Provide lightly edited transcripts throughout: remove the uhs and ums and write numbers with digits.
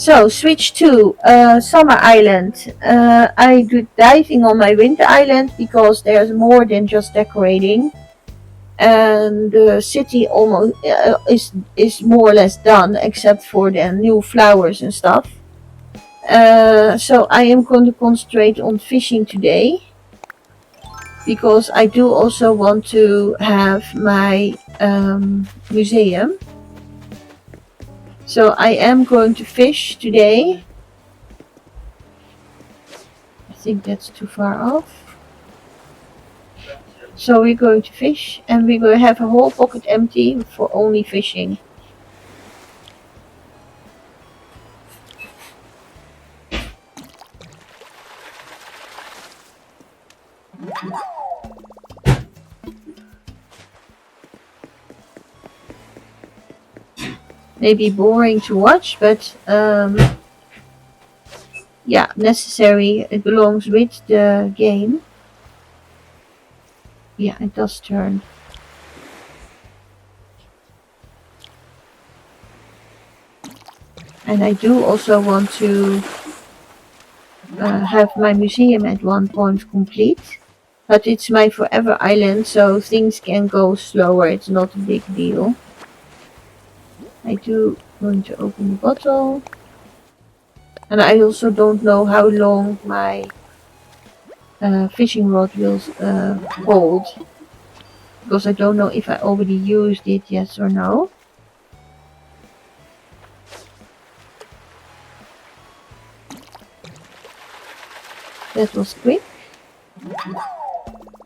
So switch to Summer Island. I do diving on my Winter Island because there's more than just decorating, and the city almost is more or less done except for the new flowers and stuff. So I am going to concentrate on fishing today because I do also want to have my museum. So I am going to fish today. I think that's too far off. So we're going to fish and we're going to have a whole pocket empty for only fishing. Maybe boring to watch, but yeah, necessary. It belongs with the game. Yeah, it does turn. And I do also want to have my museum at one point complete. But it's my forever island, so things can go slower. It's not a big deal. I do going to open the bottle. And I also don't know how long my fishing rod will hold. Because I don't know if I already used it, yes or no. That was quick.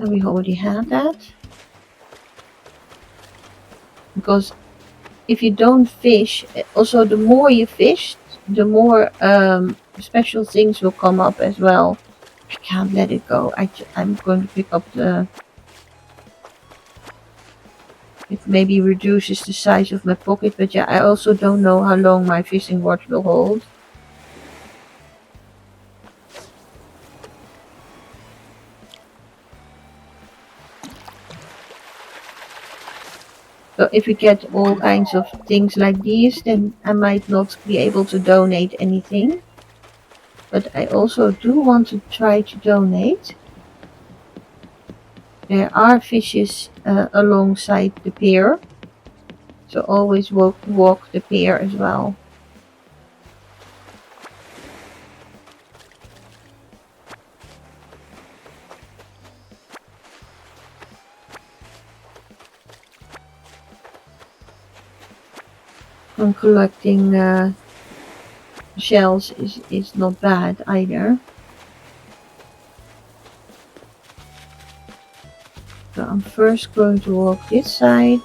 And we already had that. Because if you don't fish, also the more you fish, the more special things will come up as well. I can't let it go. I'm going to pick up the... It maybe reduces the size of my pocket, but yeah, I also don't know how long my fishing rod will hold. So if we get all kinds of things like these, then I might not be able to donate anything. But I also do want to try to donate. There are fishes alongside the pier. So always walk the pier as well. And collecting shells is not bad either. So I'm first going to walk this side.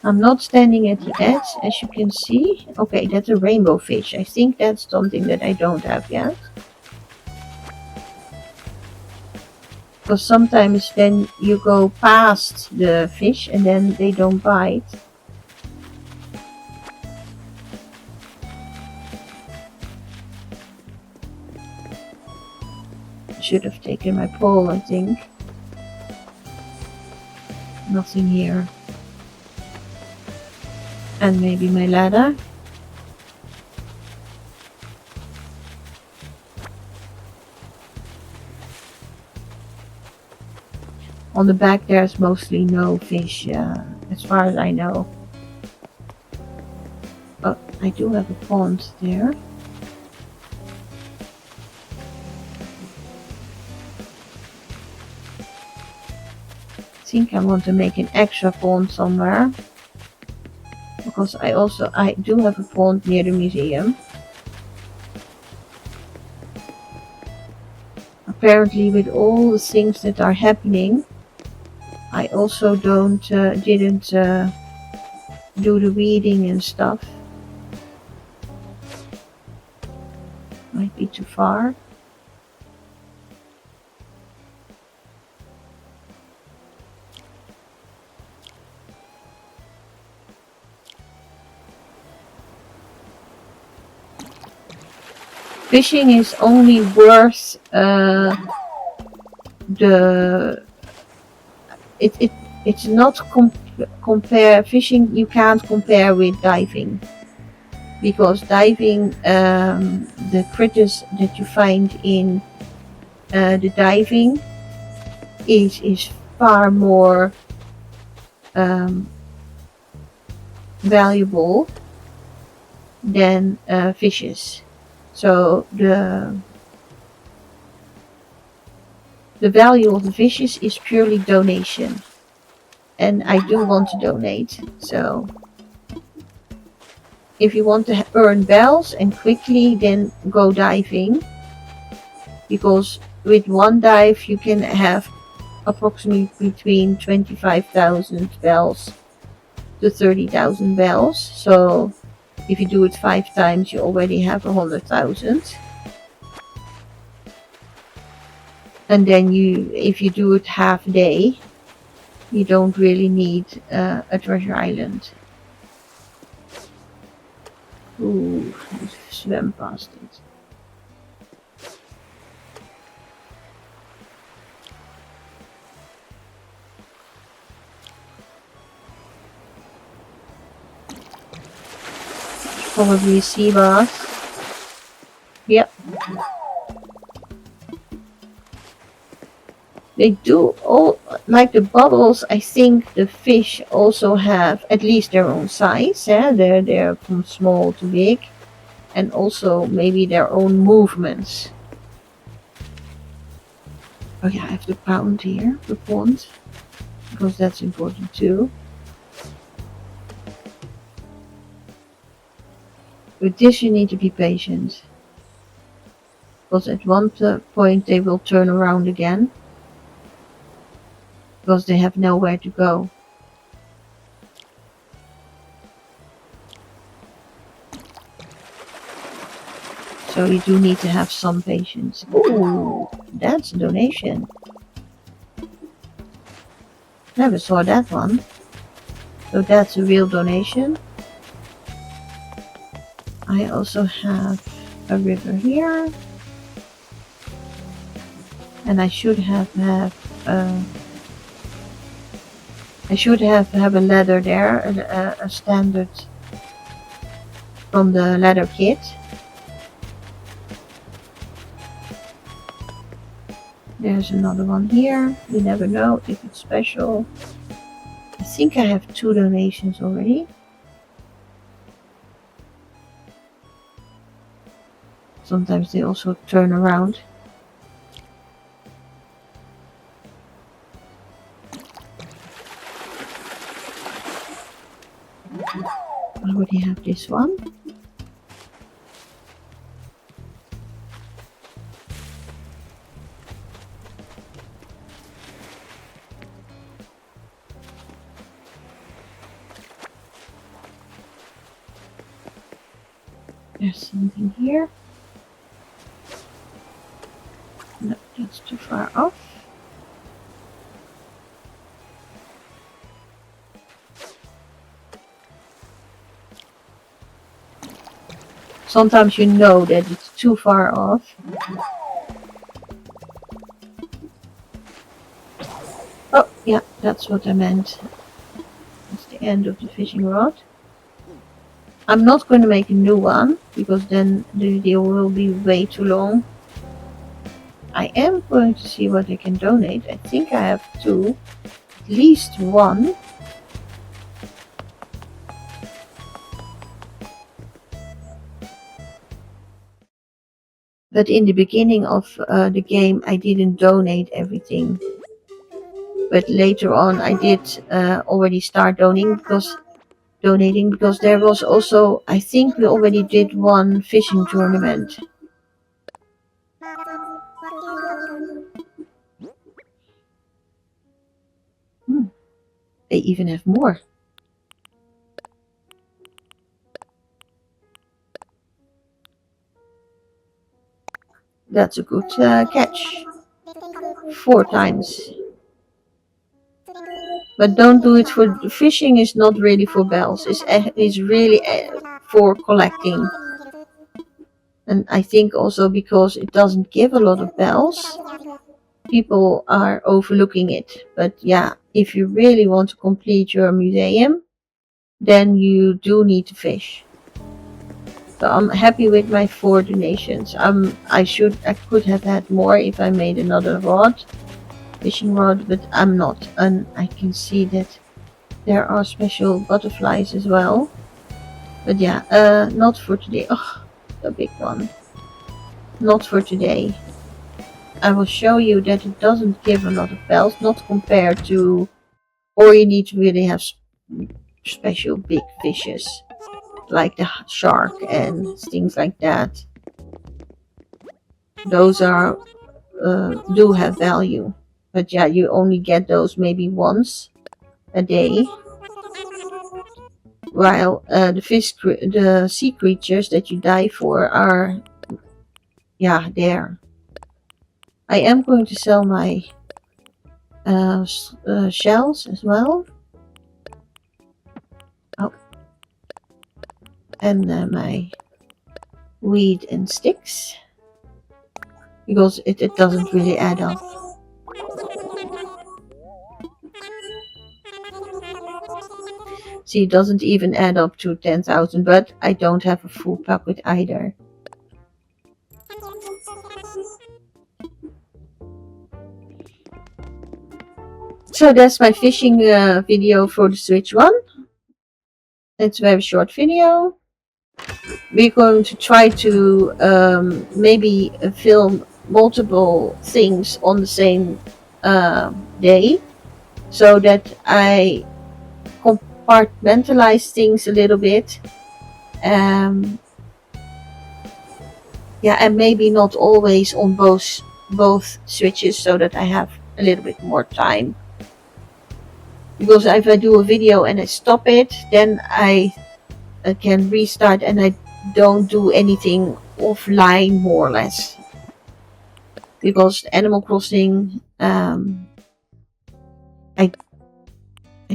I'm not standing at the edge, as you can see. Okay, that's a rainbow fish. I think that's something that I don't have yet. Because sometimes then you go past the fish and then they don't bite. I should have taken my pole, I think. Nothing here. And maybe my ladder. On the back there's mostly no fish, as far as I know. Oh, I do have a pond there. I think I want to make an extra pond somewhere. Because I do have a pond near the museum. Apparently with all the things that are happening, I also didn't do the weeding and stuff. Might be too far. Fishing is only worth the it's not compare fishing. You can't compare with diving, because diving, the critters that you find in the diving is far more valuable than fishes. So the value of the fishes is purely donation, and I do want to donate. So if you want to earn bells and quickly, then go diving, because with one dive you can have approximately between 25,000 bells to 30,000 bells. So if you do it 5 times, you already have 100,000. And then if you do it half day, you don't really need a treasure island. Ooh, swim past it. Probably a sea bass. Yep. They do all, like the bubbles. I think the fish also have at least their own size. Yeah? They're from small to big, and also maybe their own movements. Oh yeah, I have to pound here, the pond, because that's important too. With this you need to be patient, because at one point they will turn around again, because they have nowhere to go. So you do need to have some patience. Ooh, that's a donation. Never saw that one. So that's a real donation. I also have a river here. And I should have a ladder there, a standard from the ladder kit. There's another one here. You never know if it's special. I think I have 2 donations already. Sometimes they also turn around. I already have this one. There's something here. No, that's too far off. Sometimes you know that it's too far off. Oh, yeah, that's what I meant. It's the end of the fishing rod. I'm not going to make a new one, because then the video will be way too long. I am going to see what I can donate. I think I have 2, at least 1. But in the beginning of the game, I didn't donate everything. But later on, I did already start donating, because there was also, I think we already did one fishing tournament. They even have more. That's a good catch. 4 times. But don't do it for fishing. Is not really for bells. It's really for collecting. And I think also because it doesn't give a lot of bells, people are overlooking it. But yeah, if you really want to complete your museum, then you do need to fish. So I'm happy with my 4 donations. I could have had more if I made another fishing rod, but I'm not. And I can see that there are special butterflies as well. But yeah, not for today. Oh, the big one. Not for today. I will show you that it doesn't give a lot of bells, not compared to, or you need to really have special big fishes, like the shark and things like that. Those are do have value, but yeah, you only get those maybe once a day. While the sea creatures that you die for are, yeah, there. I am going to sell my shells as well. Oh, and my weed and sticks, because it doesn't really add up. See, it doesn't even add up to 10,000, but I don't have a full pocket either. So that's my fishing video for the Switch 1. It's a very short video. We're going to try to maybe film multiple things on the same day, so that I compartmentalize things a little bit. Yeah, and maybe not always on both switches, so that I have a little bit more time. Because if I do a video and I stop it, then I can restart and I don't do anything offline, more or less. Because Animal Crossing, I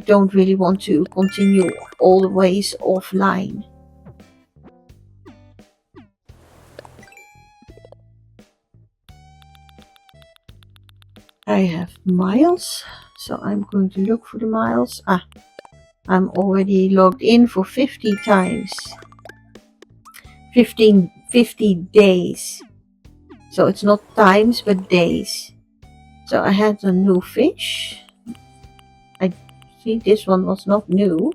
don't really want to continue all the ways offline. I have miles, so I'm going to look for the miles. I'm already logged in for 50 times. 50 days. So it's not times, but days. So I had a new fish. I see this one was not new.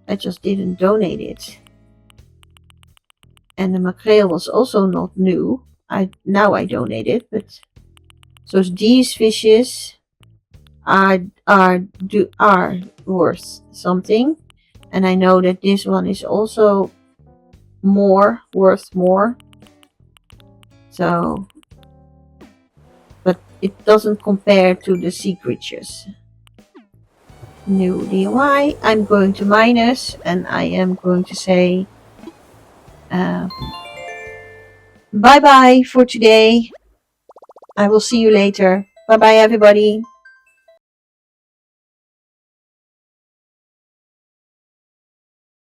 I just didn't donate it. And the mackerel was also not new. Now I donate it, but so these fishes are worth something, and I know that this one is also worth more. So, but it doesn't compare to the sea creatures. New DIY. I'm going to minus, and I am going to say bye bye for today. I will see you later. Bye bye, everybody.